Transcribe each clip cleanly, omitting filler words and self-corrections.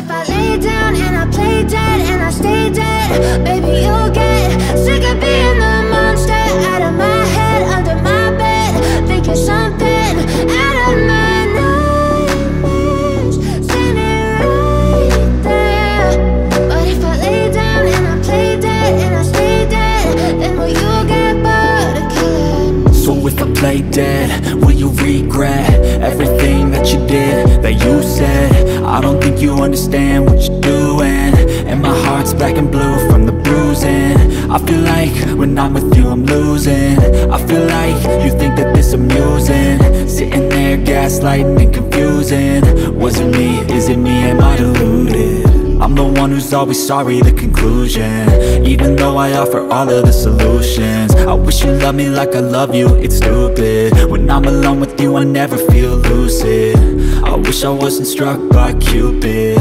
if I lay down and I play dead and I stay dead, baby, you'll get sick of being the monster out of my head, under my bed, thinking something out of my nightmares, standing right there. But if I lay down and I play dead and I stay dead, then will you get bored of killing? So if I play dead, will you regret everything that you did, that you said? I don't think you understand what you're doing, and my heart's black and blue from the bruising. I feel like when I'm with you I'm losing. I feel like you think that this amusing, sitting there gaslighting and confusing. Was it me? Is it me? Am I deluded? I'm the one who's always sorry, the conclusion, even though I offer all of the solutions. I wish you loved me like I love you, it's stupid. When I'm alone with you I never feel lucid. I wish I wasn't struck by Cupid.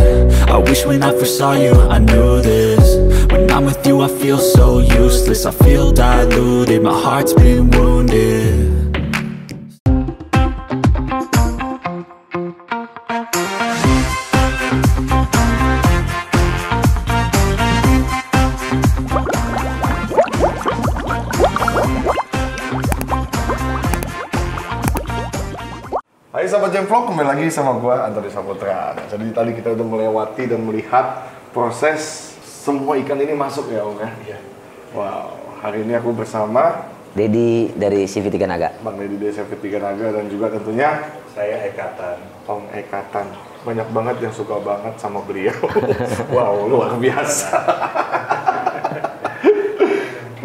I wish when I first saw you I knew this. When I'm with you I feel so useless, I feel diluted, my heart's been wounded. Hai sahabat Jemvlog, kembali lagi sama gue Antoni Saputra. Nah, jadi tadi kita udah melewati dan melihat proses semua ikan ini masuk ya Om ya? Iya. Wow, hari ini aku bersama Dedi dari CV Tiga Naga. Bang Dedi dari CV Tiga Naga dan juga tentunya saya Ekatan. Om Ekatan. Banyak banget yang suka banget sama beliau. Wow, luar biasa.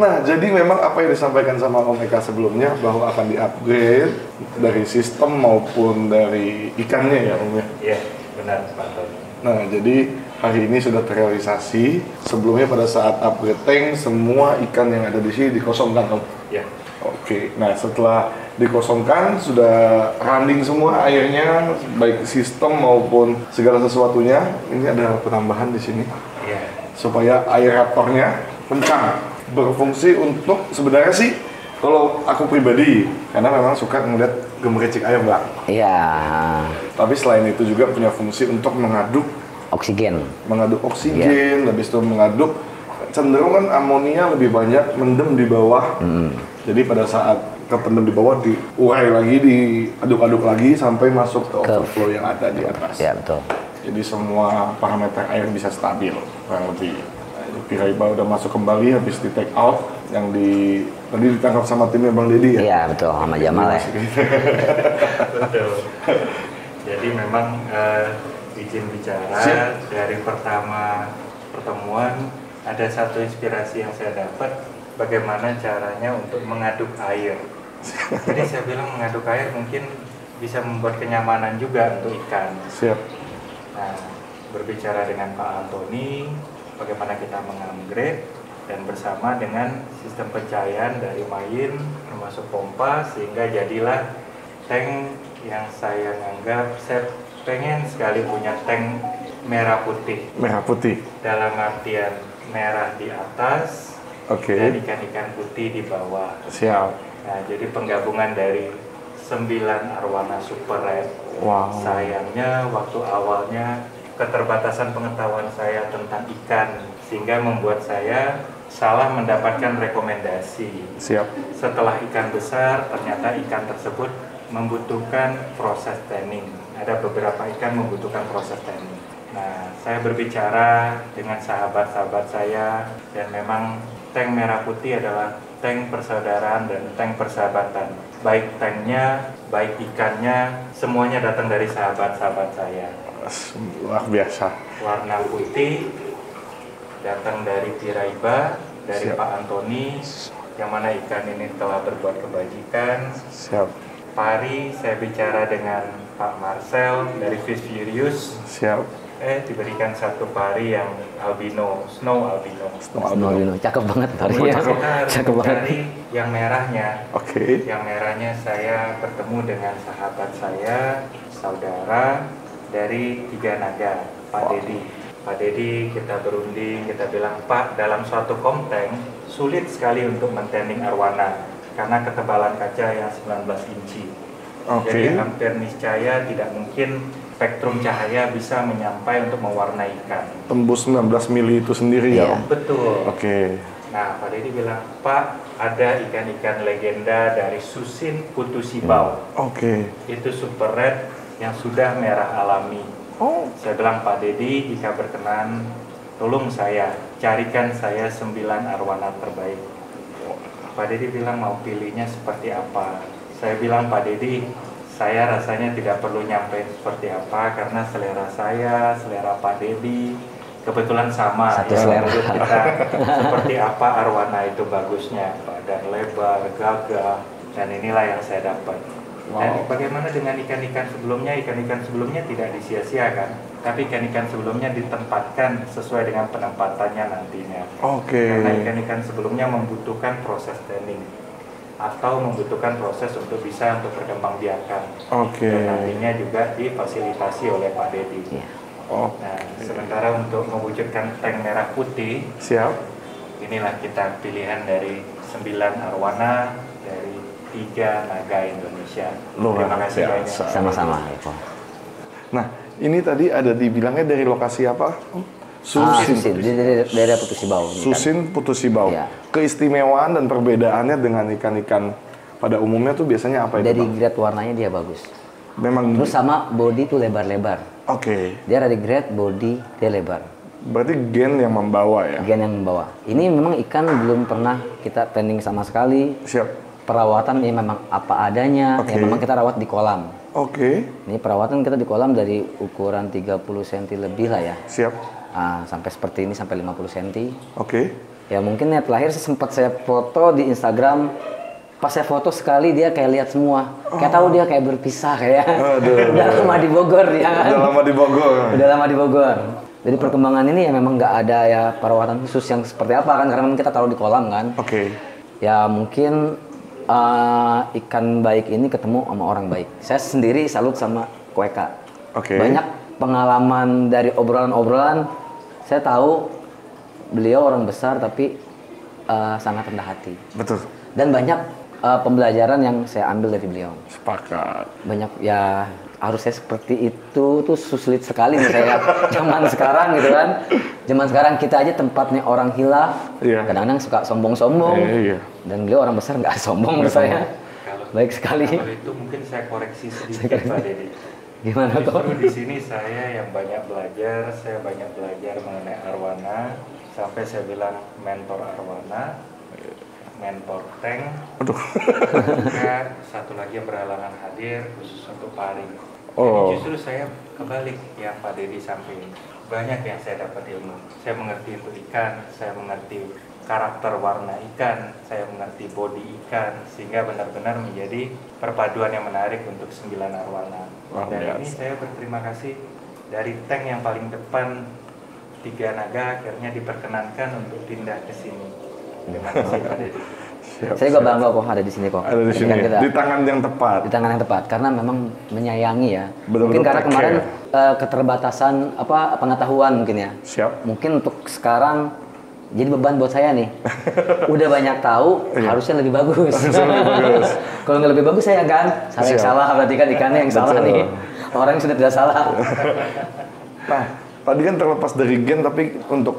Nah, jadi memang apa yang disampaikan sama Om Eka sebelumnya bahwa akan di-upgrade dari sistem maupun dari ikannya ya Om ya? Iya, benar Pak Tony. Nah, jadi hari ini sudah terrealisasi. Sebelumnya pada saat upgrade tank, semua ikan yang ada di sini dikosongkan Om? Iya. Oke, nah setelah dikosongkan, sudah running semua airnya, baik sistem maupun segala sesuatunya. Ini ada penambahan di sini. Iya. Supaya aeratornya kencang. Berfungsi untuk sebenarnya sih kalau aku pribadi karena memang suka ngeliat gemericik ayam Bang. Iya. Tapi selain itu juga punya fungsi untuk mengaduk Oksigen. oksigen, habis itu mengaduk cenderung kan amonia lebih banyak mendem di bawah. Jadi pada saat kependem di bawah diurai lagi, diaduk-aduk lagi sampai masuk ke overflow yang ada di atas. Iya betul. Jadi semua parameter air bisa stabil kurang lebih. Piraiba udah masuk kembali habis di take out yang tadi ditangkap sama timnya Bang Dedi ya? Iya betul, sama Jamal ya. Betul. Jadi memang izin bicara. Siap. Dari pertama pertemuan ada satu inspirasi yang saya dapat bagaimana caranya untuk mengaduk air. Jadi saya bilang mengaduk air mungkin bisa membuat kenyamanan juga untuk ikan. Siap. Nah, berbicara dengan Pak Antoni, bagaimana kita mengupgrade dan bersama dengan sistem pencahayaan dari main termasuk pompa sehingga jadilah tank yang saya anggap saya pengen sekali punya tank merah putih. Merah putih. Dalam artian merah di atas dan ikan-ikan putih di bawah. Siap. Nah, jadi penggabungan dari 9 arwana super red. Wow. Sayangnya waktu awalnya keterbatasan pengetahuan saya tentang ikan sehingga membuat saya salah mendapatkan rekomendasi. Siap. Setelah ikan besar, ternyata ikan tersebut membutuhkan proses tanning. Ada beberapa ikan membutuhkan proses tanning. Nah, saya berbicara dengan sahabat-sahabat saya dan memang tank merah putih adalah tank persaudaraan dan tank persahabatan. Baik tanknya, baik ikannya, semuanya datang dari sahabat-sahabat saya. Luar biasa. Warna putih datang dari Piraiba, dari Siap. Pak Antoni, yang mana ikan ini telah berbuat kebajikan. Siap. Pari saya bicara dengan Pak Marcel dari Fish Furious. Siap. Diberikan satu pari yang albino, snow albino. Albino, cakep banget parinya. Cakep banget. Dari yang merahnya. Oke. Yang merahnya saya bertemu dengan sahabat saya, saudara dari Tiga Naga, Pak Dedi. Pak Dedi kita berunding, kita bilang, Pak, dalam suatu komteng sulit sekali untuk mentending arwana karena ketebalan kaca yang 19 inci. Jadi hampir niscaya tidak mungkin spektrum cahaya bisa menyampai untuk mewarnai ikan. Tembus 19 mili itu sendiri ya Iya. Om? Betul. Oke. Nah, Pak Deddy bilang, Pak, ada ikan-ikan legenda dari Susin Putu Sibau. Oke. Itu super red yang sudah merah alami. Oh. Saya bilang, Pak Deddy, jika berkenan, tolong saya, carikan saya 9 arwana terbaik. Pak Deddy bilang, mau pilihnya seperti apa? Saya bilang, Pak Deddy, saya rasanya tidak perlu nyampe seperti apa, karena selera saya, selera Pak Deddy, kebetulan sama. Satu selera. Menurut kita, seperti apa arwana itu bagusnya, badan lebar, gagah, dan inilah yang saya dapat. Dan bagaimana dengan ikan-ikan sebelumnya? Ikan-ikan sebelumnya tidak disia-siakan, tapi ikan-ikan sebelumnya ditempatkan sesuai dengan penempatannya nantinya. Oke. Karena ikan-ikan sebelumnya membutuhkan proses training atau membutuhkan proses untuk bisa untuk berkembang biakan. Oke. Dan nantinya juga difasilitasi oleh Pak Deddy. Iya. Oh, Nah, sementara untuk mewujudkan tank merah putih, siap. inilah kita pilihan dari 9 arwana dari 3 naga Indonesia. Luar Terima kasih biasa. banyak. Sama-sama ya, Ko. Nah, ini tadi ada dibilangnya dari lokasi apa? Susin, di daerah Putu Sibau. ini kan. Susin Putu Sibau. Iya. Keistimewaan dan perbedaannya dengan ikan-ikan pada umumnya tuh biasanya apa itu, Dari Bang? grade warnanya dia bagus. Memang Terus sama body tuh lebar-lebar. oke. Dia ada di grade body dia lebar. Berarti gen yang membawa ya. Gen yang membawa. Ini memang ikan belum pernah kita training sama sekali. Siap. Perawatan ini memang apa adanya. Oke. Ya memang kita rawat di kolam. Oke. Ini perawatan kita di kolam dari ukuran 30 cm lebih lah ya. Siap. Sampai seperti ini sampai 50 cm. Oke. Ya mungkin niat lahir sempat saya foto di Instagram. Pas saya foto sekali dia kayak lihat semua. Kayak tahu dia kayak berpisah kayak. Udah lama di Bogor ya kan. Udah lama di Bogor. Udah lama di Bogor. Jadi perkembangan ini ya memang nggak ada ya perawatan khusus yang seperti apa kan, karena memang kita taruh di kolam kan. Oke. Ya mungkin ikan baik ini ketemu sama orang baik. Saya sendiri salut sama Koeka. Oke. Banyak pengalaman dari obrolan-obrolan. Saya tahu beliau orang besar tapi sangat rendah hati. Betul. Dan banyak pembelajaran yang saya ambil dari beliau. Sepakat. Banyak ya harusnya seperti itu tuh sulit sekali nih saya zaman sekarang gitu kan. Zaman sekarang kita aja tempatnya orang hilaf. Iya. Kadang-kadang suka sombong-sombong. Iya. Dan beliau orang besar nggak sombong menurut saya. Baik sekali. Kalau itu mungkin saya koreksi sedikit Pak Deddy. Gimana kok? Justru di sini saya yang banyak belajar, saya banyak belajar mengenai arwana, sampai saya bilang mentor arwana, mentor tank. Aduh. Juga satu lagi yang berhalangan hadir khusus untuk paring. Oh. Jadi justru saya kebalik yang Pak Deddy sampaikan. Banyak yang saya dapat ilmu. Saya mengerti itu ikan, saya mengerti karakter warna ikan, saya mengerti body ikan, sehingga benar-benar menjadi perpaduan yang menarik untuk 9 arwana. Luar Dan ini biasa. saya berterima kasih dari tank yang paling depan 3 naga akhirnya diperkenankan untuk pindah ke sini. Terima kasih Pak Deddy. Siap. Saya juga bangga kok ada di sini kok. Ada di sini. Kan kita Di tangan yang tepat. di tangan yang tepat karena memang menyayangi ya. Betul-betul Mungkin karena take kemarin care. keterbatasan pengetahuan mungkin ya. Siap. Mungkin untuk sekarang jadi beban buat saya nih. Udah banyak tahu, Iya. harusnya lebih bagus. Harusnya lebih bagus. Kalau nggak lebih bagus saya kan saya yang Siap. salah, berarti kan ikannya yang salah Betul. nih. Orang yang sudah tidak salah. Nah, tadi kan terlepas dari gen, tapi untuk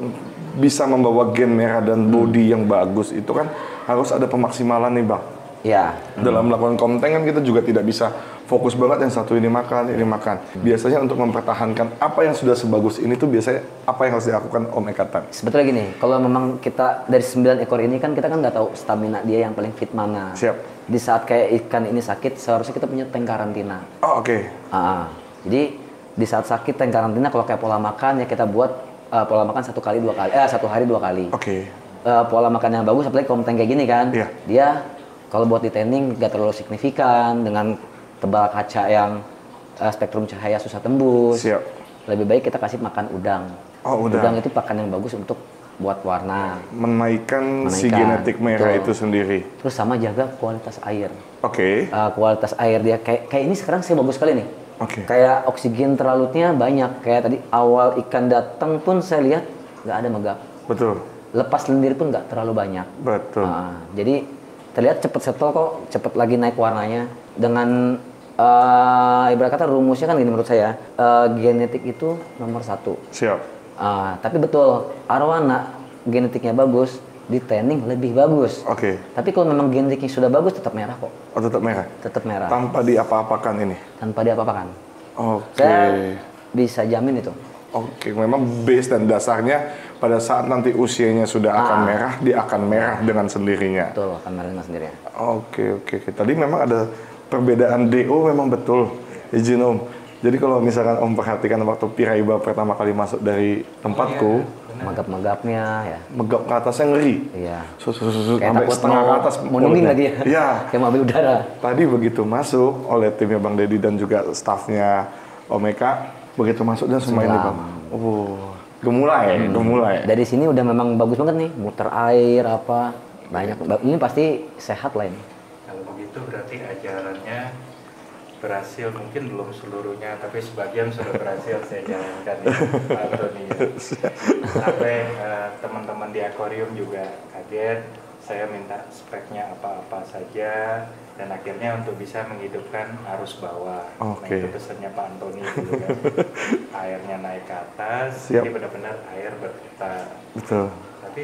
bisa membawa gen merah dan body yang bagus itu kan harus ada pemaksimalan nih Bang. Ya, Dalam melakukan konten kan kita juga tidak bisa fokus banget yang satu ini makan. Biasanya untuk mempertahankan apa yang sudah sebagus ini tuh biasanya apa yang harus dilakukan Om Ekatan? sebetulnya gini, kalau memang kita dari 9 ekor ini kan kita kan nggak tahu stamina dia yang paling fit mana. Siap. Di saat kayak ikan ini sakit, seharusnya kita punya tank karantina. Oh, oke. Jadi di saat sakit tank karantina kalau kayak pola makan ya kita buat pola makan 1 hari 2 kali. Oke. Pola makan yang bagus, apalagi kalau tank kayak gini kan, Iya. dia kalau buat di tanning nggak terlalu signifikan dengan tebal kaca yang spektrum cahaya susah tembus. Siap. Lebih baik kita kasih makan udang. Oh, udang. Udang itu pakan yang bagus untuk buat warna. Menaikkan si Menaikkan, genetik merah betul. itu sendiri. Terus sama jaga kualitas air. Oke. Kualitas air dia kayak ini sekarang saya bagus sekali nih. Oke. Kayak oksigen terlarutnya banyak. Kayak tadi awal ikan datang pun saya lihat nggak ada megap. Betul. Lepas lendir pun nggak terlalu banyak. Betul. Jadi terlihat cepet settle kok, cepet lagi naik warnanya. Dengan Ibarat kata rumusnya kan gini menurut saya, genetik itu nomor 1. Siap. Tapi betul, arwana genetiknya bagus, di tanning lebih bagus. Oke. Tapi kalau memang genetiknya sudah bagus, tetap merah kok. Oh, tetap merah. Tetap merah. Tanpa diapa-apakan ini. Tanpa diapa-apakan. Oke. Saya bisa jamin itu. Oke, memang base dan dasarnya pada saat nanti usianya sudah akan merah, dia akan merah dengan sendirinya. Betul, akan merah dengan sendirinya. Oke. Tadi memang ada perbedaan DO memang betul, izin Om. Jadi kalau misalkan Om perhatikan waktu Piraiba pertama kali masuk dari tempatku, Megap-megapnya ya. megap ke atasnya ngeri. Iya. Sampai Kayak takut setengah ke atas. mau nungging lagi ya. Iya. Kayak mobil udara. Tadi begitu masuk oleh timnya Bang Deddy dan juga stafnya Om Eka, begitu masuk dan semua ini Bang. Gemulai. Dari sini udah memang bagus banget nih, muter air apa. Banyak. Ini pasti sehat lah ini. Kalau begitu berarti ajarannya berhasil, mungkin belum seluruhnya, tapi sebagian sudah berhasil saya jalankan ya, Pak Tony. Sampai teman-teman di akuarium juga kaget, saya minta speknya apa-apa saja, dan akhirnya untuk bisa menghidupkan arus bawah. Nah itu pesannya Pak Antoni gitu kan. Airnya naik ke atas, jadi benar-benar air berputar. Betul. Tapi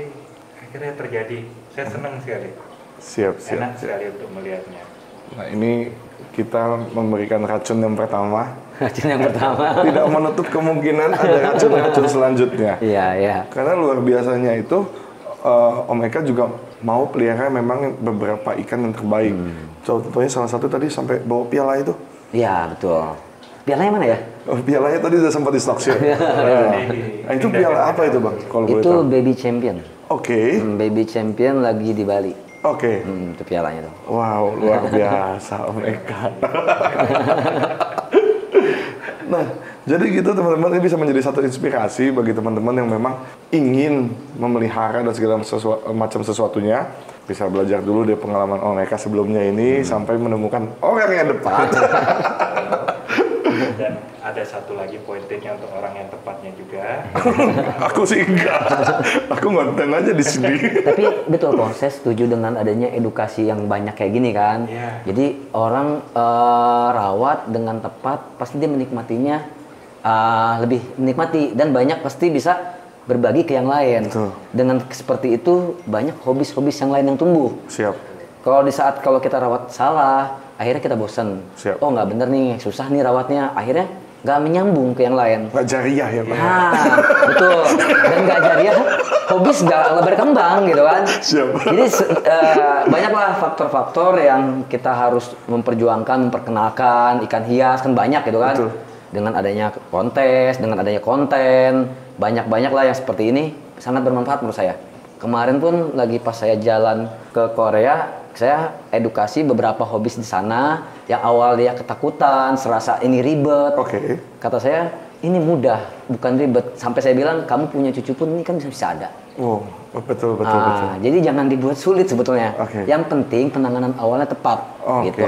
akhirnya terjadi, saya senang sekali. Siap. Enak sekali untuk melihatnya. Nah ini kita memberikan racun yang pertama. Racun yang pertama. Tidak menutup kemungkinan ada racun-racun selanjutnya. Iya. Karena luar biasanya itu Om Eka juga mau pelihara memang beberapa ikan yang terbaik. Contohnya salah satu tadi sampai bawa piala itu. Iya betul. Pialanya mana ya? Oh, pialanya tadi udah sempat di stock share. Nah, itu piala apa itu Bang? Kalau boleh Itu tahu. baby champion. Oke. Baby champion lagi di Bali. Oke. Itu pialanya tuh. Wow, luar biasa Om Eka. Nah, jadi gitu teman-teman, ini bisa menjadi satu inspirasi bagi teman-teman yang memang ingin memelihara dan segala macam sesuatunya. Bisa belajar dulu dari pengalaman Om Eka sebelumnya ini sampai menemukan orang yang tepat. Dan ada satu lagi poinnya untuk orang yang tepatnya juga. Aku sih enggak. Aku ngonten aja di sini. Tapi betul kok, saya setuju dengan adanya edukasi yang banyak kayak gini kan. Iya. Jadi orang rawat dengan tepat, pasti dia menikmatinya lebih menikmati dan banyak pasti bisa berbagi ke yang lain. Betul. Dengan seperti itu banyak hobis-hobis yang lain yang tumbuh. Siap. Kalau kita rawat salah, akhirnya kita bosen. Siap. Oh nggak bener nih, susah nih rawatnya. Akhirnya nggak menyambung ke yang lain. Nggak jariah ya Pak? Betul. Dan nggak jariah, hobis nggak berkembang gitu kan. Siap. Jadi banyaklah faktor-faktor yang kita harus memperjuangkan, memperkenalkan ikan hias kan banyak gitu kan. Betul. Dengan adanya kontes, dengan adanya konten, banyak-banyaklah yang seperti ini sangat bermanfaat menurut saya. Kemarin pun lagi pas saya jalan ke Korea, saya edukasi beberapa hobis di sana yang awal dia ketakutan, serasa ini ribet. Oke. Kata saya, ini mudah, bukan ribet. Sampai saya bilang, kamu punya cucu pun ini kan bisa ada. Oh, betul. Jadi jangan dibuat sulit sebetulnya. Oke. Yang penting penanganan awalnya tepat. Oke. Gitu.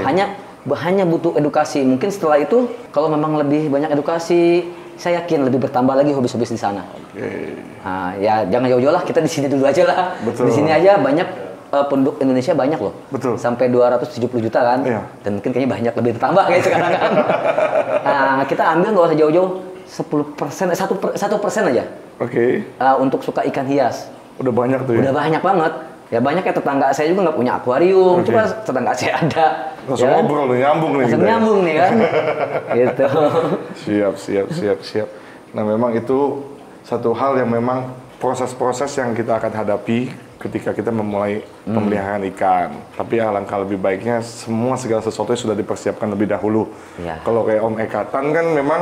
Hanya butuh edukasi. Mungkin setelah itu, kalau memang lebih banyak edukasi, saya yakin lebih bertambah lagi hobis-hobis di sana. Oke. Nah, ya jangan jauh-jauh lah, kita di sini dulu aja lah. Betul. Di sini aja banyak penduduk Indonesia banyak loh. Betul. Sampai 270 juta kan. Iya. Dan mungkin kayaknya banyak lebih bertambah kayak sekarang kan. Nah, kita ambil nggak usah jauh-jauh 10%, 1% aja. Oke. Untuk suka ikan hias. Udah banyak tuh ya? Udah banyak banget. Ya banyak ya, tetangga saya juga nggak punya akuarium. Oke. Coba tetangga saya ada. Langsung ya, ngobrol nih, nyambung nih. langsung kita ya. nyambung nih kan. Gitu. Siap. Nah memang itu satu hal yang memang proses-proses yang kita akan hadapi ketika kita memulai pemeliharaan ikan. Tapi alangkah lebih baiknya segala sesuatu sudah dipersiapkan lebih dahulu. Iya. Kalau kayak Om Ekatan kan memang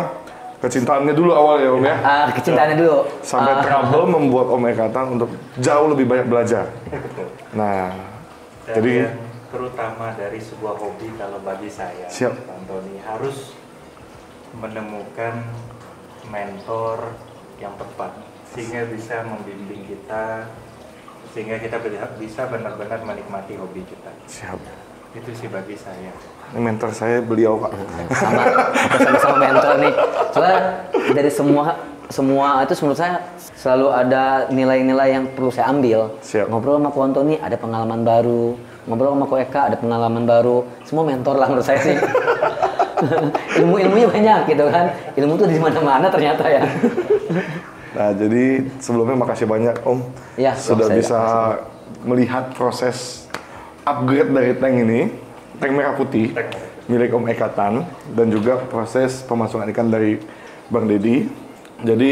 kecintaannya dulu awal ya Om ya. Kecintaannya dulu. Sampai trouble membuat Om Ekatan untuk jauh lebih banyak belajar. Nah, Dan jadi yang terutama dari sebuah hobi kalau bagi saya, Siap. Pak Antoni, harus menemukan mentor yang tepat sehingga bisa membimbing kita, sehingga kita bisa benar-benar menikmati hobi kita. siap. Itu sih bagi saya. Ini mentor saya beliau Pak. Sama mentor nih. Soalnya dari semua itu menurut saya selalu ada nilai-nilai yang perlu saya ambil. Siap. Ngobrol sama Ko Antoni ada pengalaman baru, ngobrol sama Ko Eka ada pengalaman baru. Semua mentor lah menurut saya sih. Ilmu-ilmunya banyak gitu kan. Ilmu tuh di mana-mana ternyata ya. Nah, jadi sebelumnya makasih banyak Om Ya, sudah saya bisa melihat proses upgrade dari tank ini, tank merah putih milik Om Ekatan, dan juga proses pemasukan ikan dari Bang Deddy. Jadi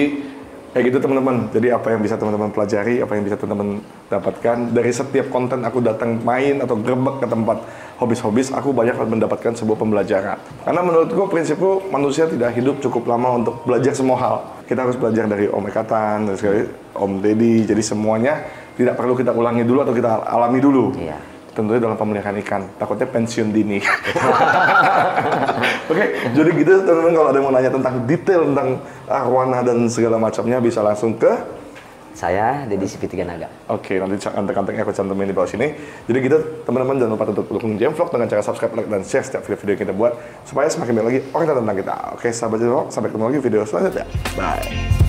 kayak gitu teman-teman. Jadi apa yang bisa teman-teman pelajari, apa yang bisa teman-teman dapatkan dari setiap konten aku datang main atau gerbek ke tempat hobis-hobis, aku banyak mendapatkan sebuah pembelajaran. Karena menurutku prinsipku manusia tidak hidup cukup lama untuk belajar semua hal. Kita harus belajar dari Om Ekatan, dari sekali Om Deddy. Jadi semuanya tidak perlu kita ulangi dulu atau kita alami dulu. Iya. Tentunya dalam pemeliharaan ikan, takutnya pensiun dini. Oke, jadi gitu teman-teman, kalau ada yang mau nanya tentang detail tentang arwana dan segala macamnya bisa langsung ke Saya Deddy CP3 Naga. Oke, nanti kontak-kontaknya aku cantumin di bawah sini. Jadi gitu teman-teman, jangan lupa untuk dukung Jamvlog dengan cara subscribe, like, dan share setiap video-video yang kita buat supaya semakin banyak lagi orang tahu tentang kita. Oke, sahabat Jamvlog, sampai ketemu lagi video selanjutnya. Bye.